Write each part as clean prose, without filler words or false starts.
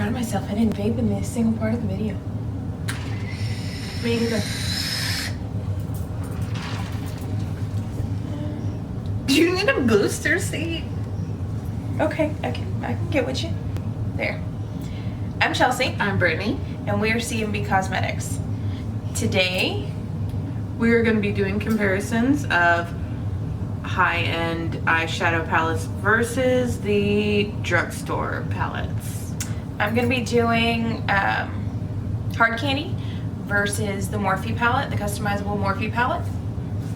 proud of myself. I didn't vape in this single part of the video. Me either. Do you need a booster seat? Okay, I can get with you. There. I'm Chelsea. I'm Brittany. And we are CMB Cosmetics. Today, we are going to be doing comparisons of high-end eyeshadow palettes versus the drugstore palettes. I'm going to be doing Hard Candy versus the Morphe palette, the customizable Morphe palette.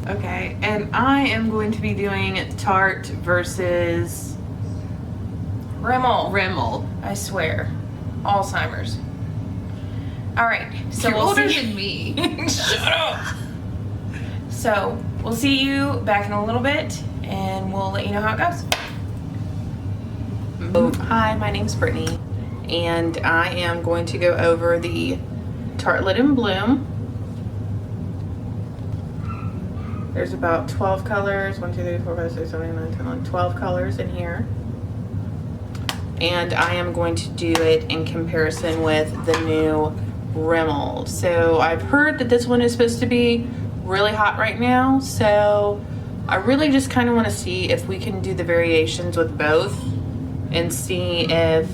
Okay, and I am going to be doing Tarte versus Rimmel. I swear. Alzheimer's. Alright, so You're we'll older see. than me. Shut up! So, we'll see you back in a little bit, and we'll let you know how it goes. Hi, my name's Brittany, and I am going to go over the Tarte In Bloom. There's about 12 colors, 1, 2, 3, 4, 5, 6, 7, 8, 9, 10, 11, 12 colors in here. And I am going to do it in comparison with the new Rimmel. So I've heard that this one is supposed to be really hot right now. So I really just kind of want to see if we can do the variations with both and see if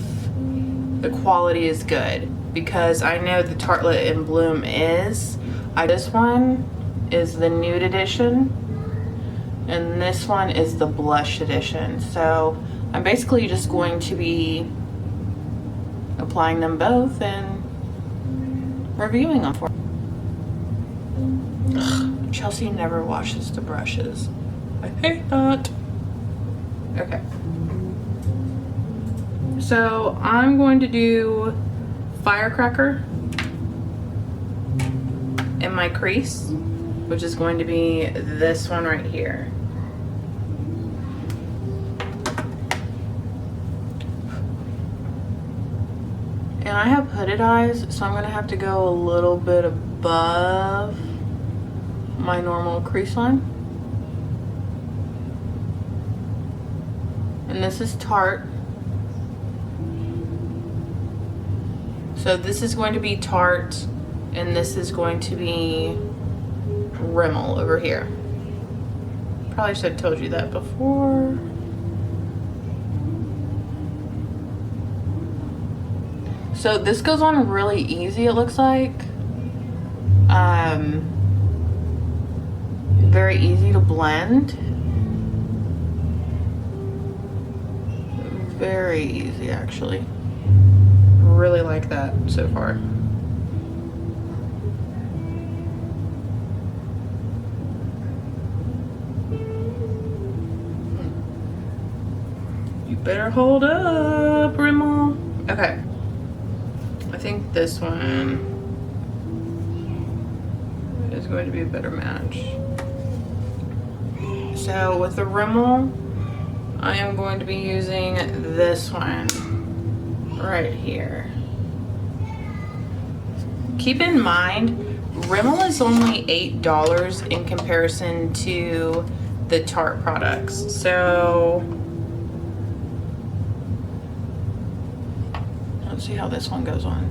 the quality is good. Because I know the Tarte In Bloom is. This one is the nude edition. And this one is the blush edition. So I'm basically just going to be applying them both and reviewing them for Ugh, Chelsea never washes the brushes. I hate that. Okay. So I'm going to do Firecracker in my crease, which is going to be this one right here. And I have hooded eyes, so I'm gonna have to go a little bit above my normal crease line. And this is Tarte. So this is going to be Tarte, and this is going to be Rimmel over here. Probably should have told you that before. So this goes on really easy, it looks like. Very easy to blend. Very easy, actually. Really like that so far. You better hold up, Rimmel. Okay. I think this one is going to be a better match. So with the Rimmel, I am going to be using this one right here. Keep in mind, Rimmel is only $8 in comparison to the Tarte products. So let's see how this one goes on.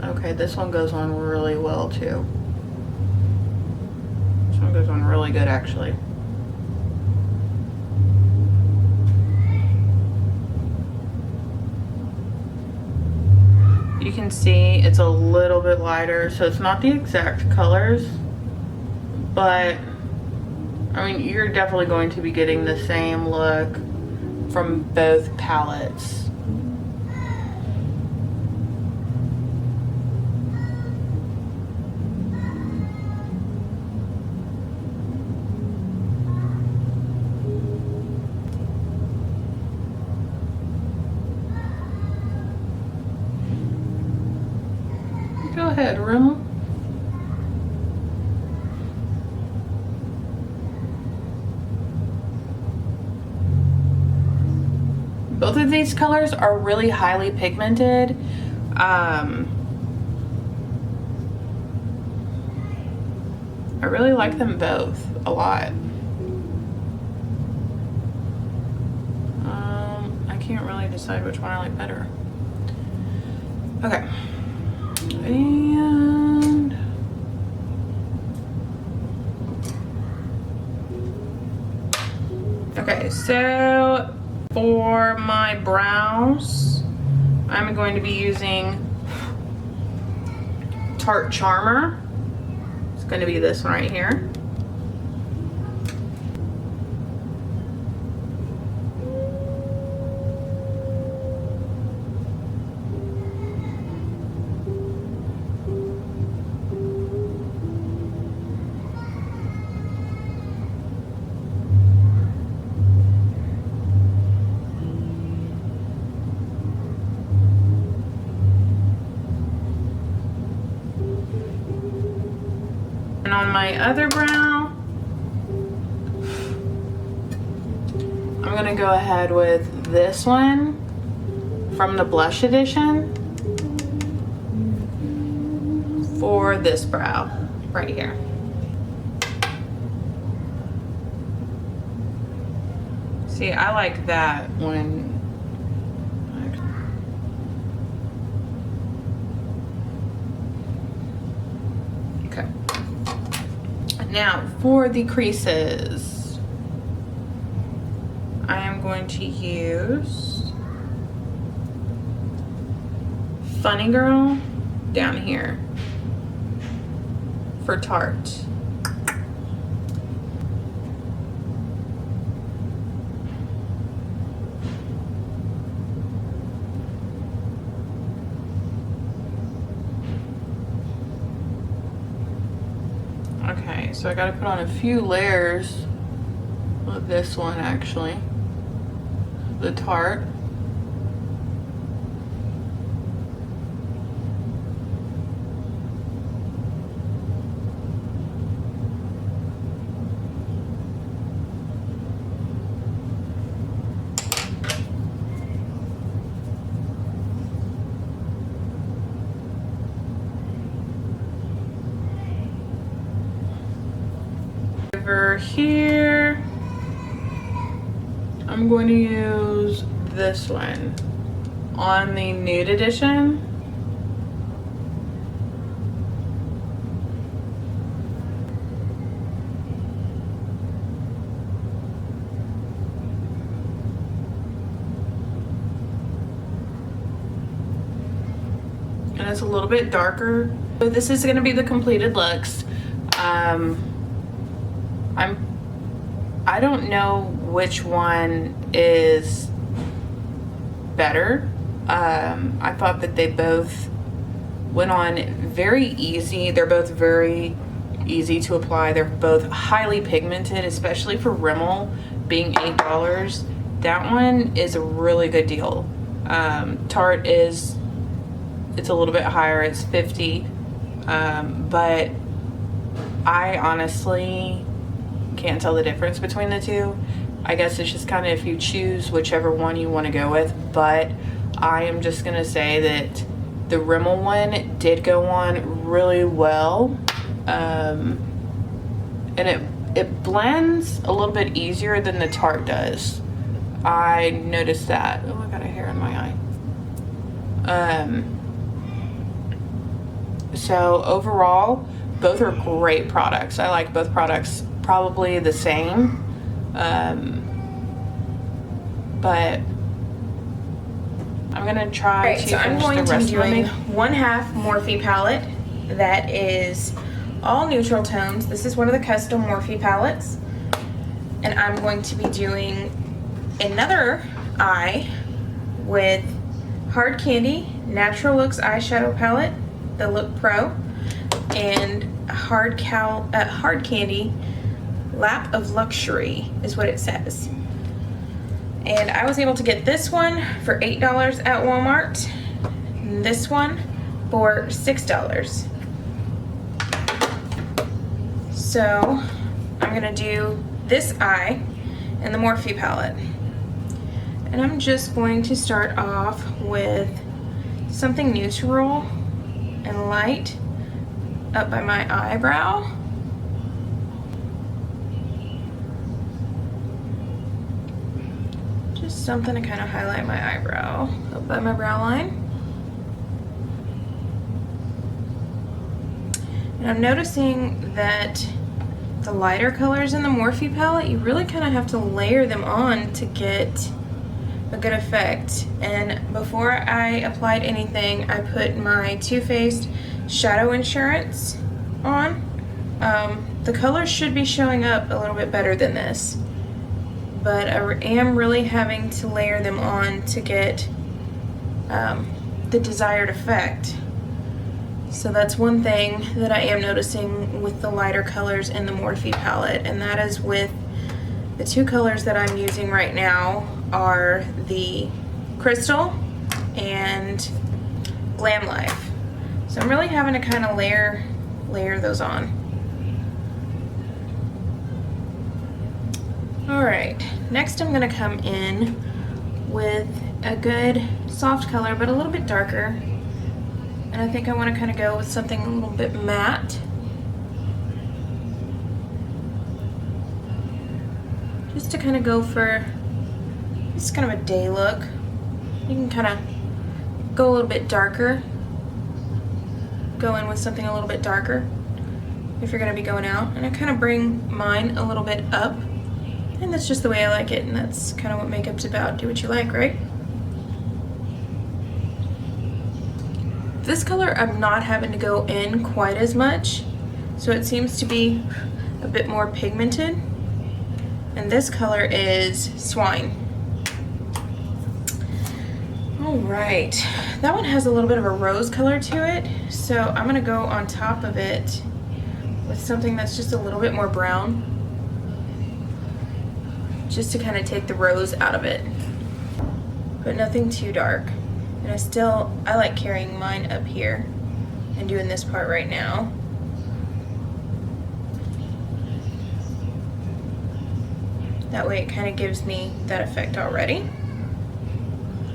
Okay, this one goes on really well too. This one goes on really good actually. You can see it's a little bit lighter, so it's not the exact colors, but I mean, you're definitely going to be getting the same look from both palettes. Go ahead, Rimmel. Both of these colors are really highly pigmented. I really like them both a lot. can't really decide which one I like better. Okay. And okay, so for my brows, I'm going to be using Tarte Charmer. It's going to be this one right here. And on my other brow, I'm gonna go ahead with this one from the Blush Edition for this brow right here. See, I like that one. Okay. Now for the creases, I am going to use Funny Girl down here for Tarte. Okay, so I gotta put on a few layers of this one actually, the Tarte. Over here, I'm going to use this one on the Nude Edition. And it's a little bit darker. So this is going to be the completed looks. I don't know which one is better. I thought that they both went on very easy. They're both very easy to apply. They're both highly pigmented, especially for Rimmel being $8. That one is a really good deal. Tarte is, it's a little bit higher, it's $50. But I honestly can't tell the difference between the two. I guess it's just kind of if you choose whichever one you want to go with, but I am just gonna say that the Rimmel one did go on really well, and it blends a little bit easier than the Tarte does. I noticed that. Oh, I got a hair in my eye. So overall, both are great products. I like both products probably the same, but I'm gonna try to so I'm finish going the to be rest of doing my 1/2 Morphe palette that is all neutral tones. This is one of the custom Morphe palettes, and I'm going to be doing another eye with Hard Candy Natural Looks eyeshadow palette, the Look Pro, and Hard Candy Lap of Luxury is what it says. And I was able to get this one for $8 at Walmart, and this one for $6. So I'm gonna do this eye in the Morphe palette. And I'm just going to start off with something neutral and light up by my eyebrow. Just something to kind of highlight my eyebrow up by my brow line. And I'm noticing that the lighter colors in the Morphe palette, you really kind of have to layer them on to get a good effect. And before I applied anything, I put my Too Faced Shadow Insurance on. The colors should be showing up a little bit better than this, but I am really having to layer them on to get the desired effect. So that's one thing that I am noticing with the lighter colors in the Morphe palette, and that is with the two colors that I'm using right now are the Crystal and Glam Life. So I'm really having to kind of layer those on. Alright, next I'm going to come in with a good soft color but a little bit darker. And I think I want to kind of go with something a little bit matte. Just to kind of go for just kind of a day look. You can kind of go a little bit darker. Go in with something a little bit darker if you're going to be going out. And I kind of bring mine a little bit up. And that's just the way I like it, and that's kind of what makeup's about. Do what you like, right? This color I'm not having to go in quite as much, so it seems to be a bit more pigmented. And this color is Swine. Alright, that one has a little bit of a rose color to it, so I'm gonna go on top of it with something that's just a little bit more brown, just to kind of take the rose out of it, but nothing too dark. And I like carrying mine up here and doing this part right now. That way it kind of gives me that effect already.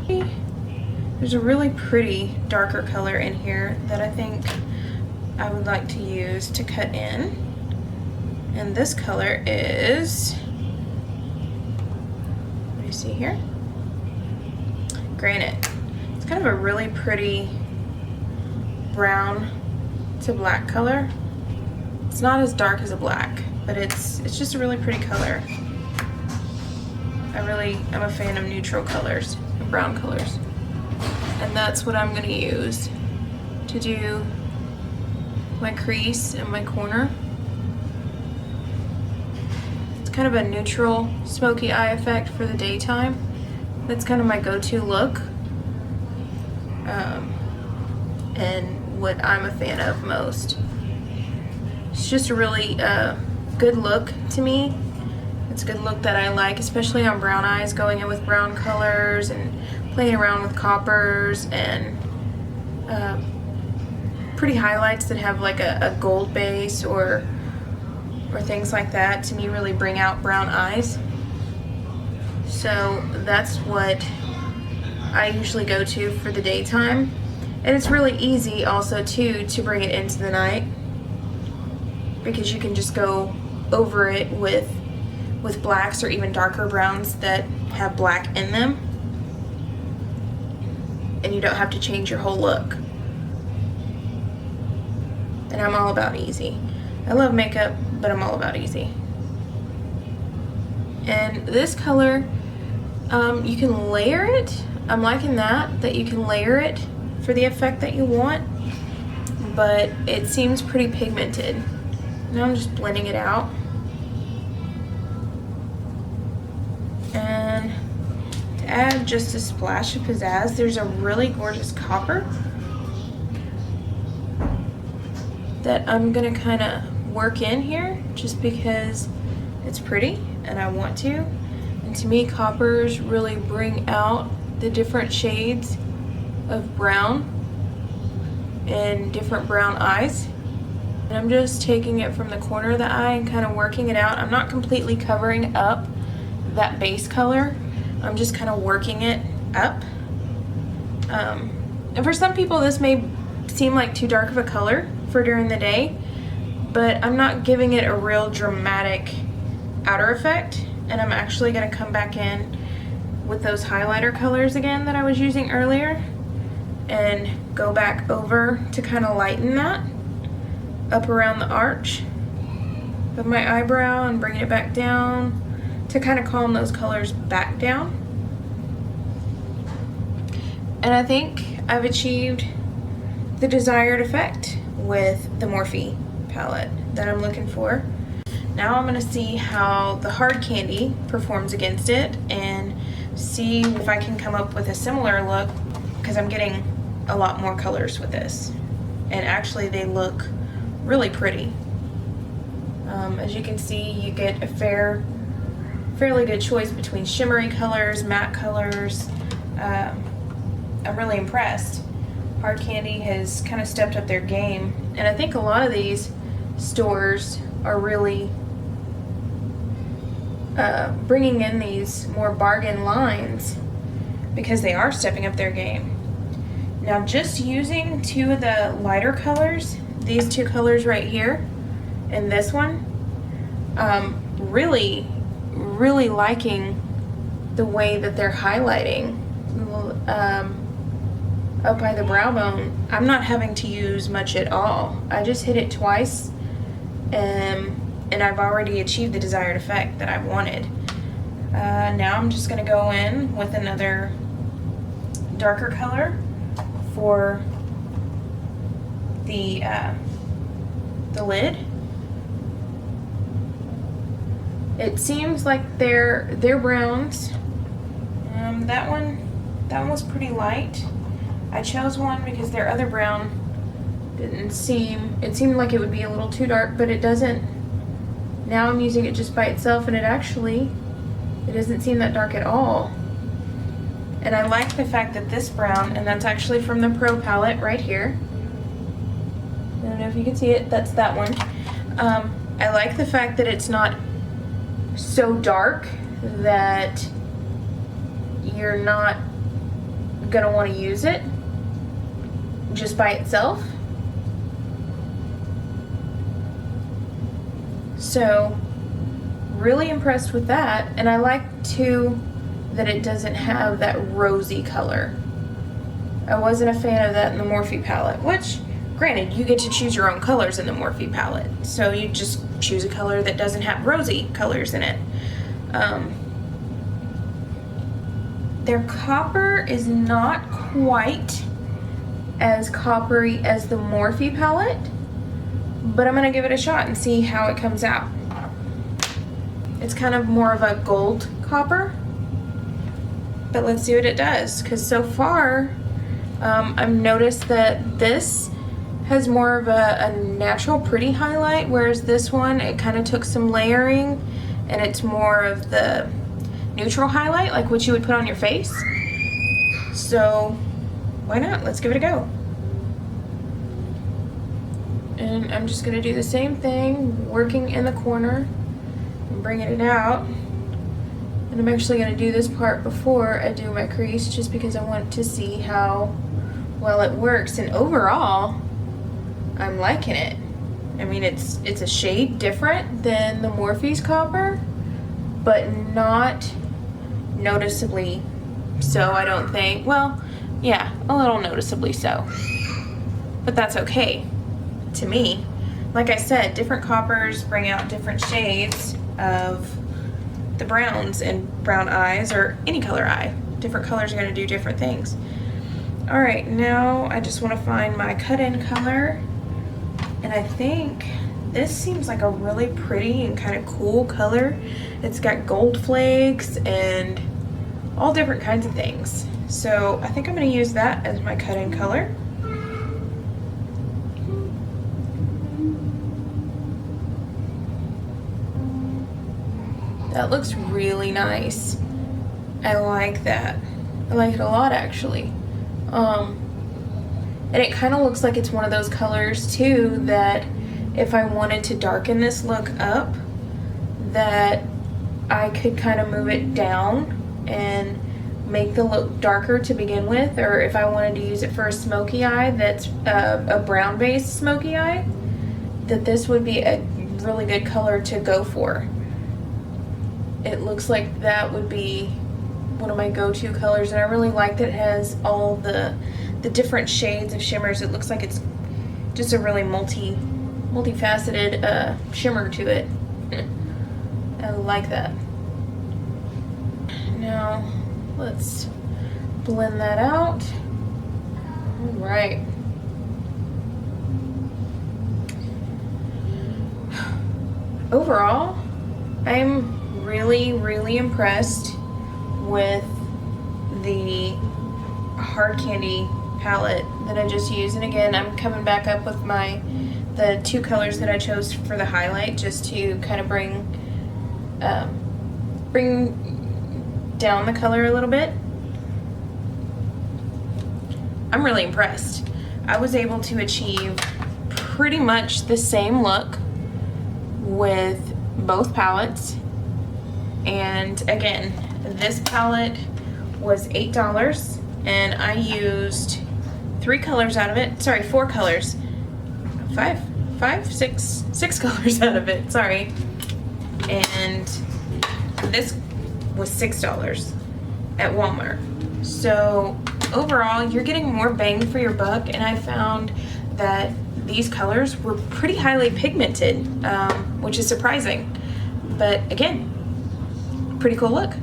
There's a really pretty darker color in here that I think I would like to use to cut in. And this color is, what do you see here? Granite. It's kind of a really pretty brown to black color. It's not as dark as a black, but it's just a really pretty color. I'm a fan of neutral colors, and brown colors. And that's what I'm gonna use to do my crease and my corner. It's kind of a neutral smoky eye effect for the daytime. That's kind of my go-to look. And what I'm a fan of most. It's just a really good look to me. It's a good look that I like, especially on brown eyes, going in with brown colors and playing around with coppers and pretty highlights that have like a gold base or things like that, to me really bring out brown eyes. So that's what I usually go to for the daytime. And it's really easy also too to bring it into the night, because you can just go over it with blacks or even darker browns that have black in them, and you don't have to change your whole look. And I'm all about easy. I love makeup, but I'm all about easy. And this color, you can layer it. I'm liking that you can layer it for the effect that you want, but it seems pretty pigmented. Now I'm just blending it out. And to add just a splash of pizzazz, there's a really gorgeous copper that I'm gonna kind of work in here just because it's pretty and I want to. And to me, coppers really bring out the different shades of brown and different brown eyes. And I'm just taking it from the corner of the eye and kind of working it out. I'm not completely covering up that base color. I'm just kind of working it up. And for some people this may seem like too dark of a color for during the day, but I'm not giving it a real dramatic outer effect, and I'm actually going to come back in with those highlighter colors again that I was using earlier and go back over to kind of lighten that up around the arch of my eyebrow and bring it back down to kind of calm those colors back down. And I think I've achieved the desired effect with the Morphe palette that I'm looking for. Now I'm gonna see how the hard candy performs against it and see if I can come up with a similar look, because I'm getting a lot more colors with this. And actually they look really pretty. As you can see, you get a fairly good choice between shimmery colors, matte colors. I'm really impressed. Hard Candy has kind of stepped up their game, and I think a lot of these stores are really bringing in these more bargain lines because they are stepping up their game. Now, just using two of the lighter colors, these two colors right here and this one, really liking the way that they're highlighting up by the brow bone. I'm not having to use much at all. I just hit it twice, and I've already achieved the desired effect that I wanted. Now I'm just gonna go in with another darker color for the lid. It seems like they're browns. That one was pretty light. I chose one because their other brown it seemed like it would be a little too dark, but it doesn't. Now I'm using it just by itself, and it doesn't seem that dark at all. And I like the fact that this brown, and that's actually from the Pro palette right here. I don't know if you can see it, that's that one. I like the fact that it's not so dark that you're not gonna want to use it just by itself. So really impressed with that, and I like too that it doesn't have that rosy color. I wasn't a fan of that in the Morphe palette, which granted you get to choose your own colors in the Morphe palette, so you just choose a color that doesn't have rosy colors in it. Their copper is not quite as coppery as the Morphe palette, but I'm gonna give it a shot and see how it comes out. It's kind of more of a gold copper, but let's see what it does, because so far I've noticed that this has more of a natural pretty highlight, whereas this one, it kind of took some layering and it's more of the neutral highlight, like what you would put on your face. So why not? Let's give it a go. And I'm just gonna do the same thing, working in the corner and bringing it out. And I'm actually gonna do this part before I do my crease, just because I want to see how well it works. And overall, I'm liking it. I mean, it's a shade different than the Morphe's copper, but not noticeably so, I don't think. Well, yeah, a little noticeably so, but that's okay to me. Like I said, different coppers bring out different shades of the browns in brown eyes, or any color eye. Different colors are going to do different things. All right, now I just want to find my cut-in color, and I think this seems like a really pretty and kind of cool color. It's got gold flakes and all different kinds of things. So I think I'm going to use that as my cut-in color. That looks really nice. I like that. I like it a lot, actually. And it kind of looks like it's one of those colors too that if I wanted to darken this look up, that I could kind of move it down and make the look darker to begin with, or if I wanted to use it for a smoky eye that's a brown based smoky eye, that this would be a really good color to go for. It looks like that would be one of my go-to colors, and I really like that it has all the different shades of shimmers. It looks like it's just a really multifaceted shimmer to it. I like that. Now let's blend that out. All right. Overall, I'm really impressed with the hard candy palette that I just used. And again, I'm coming back up with the two colors that I chose for the highlight, just to kind of bring down the color a little bit. I'm really impressed. I was able to achieve pretty much the same look with both palettes. And again, this palette was $8 and I used 3 colors out of it. Sorry, 4 colors. Six colors out of it, sorry. And this was $6 at Walmart. So overall, you're getting more bang for your buck, and I found that these colors were pretty highly pigmented, which is surprising. But again, pretty cool look.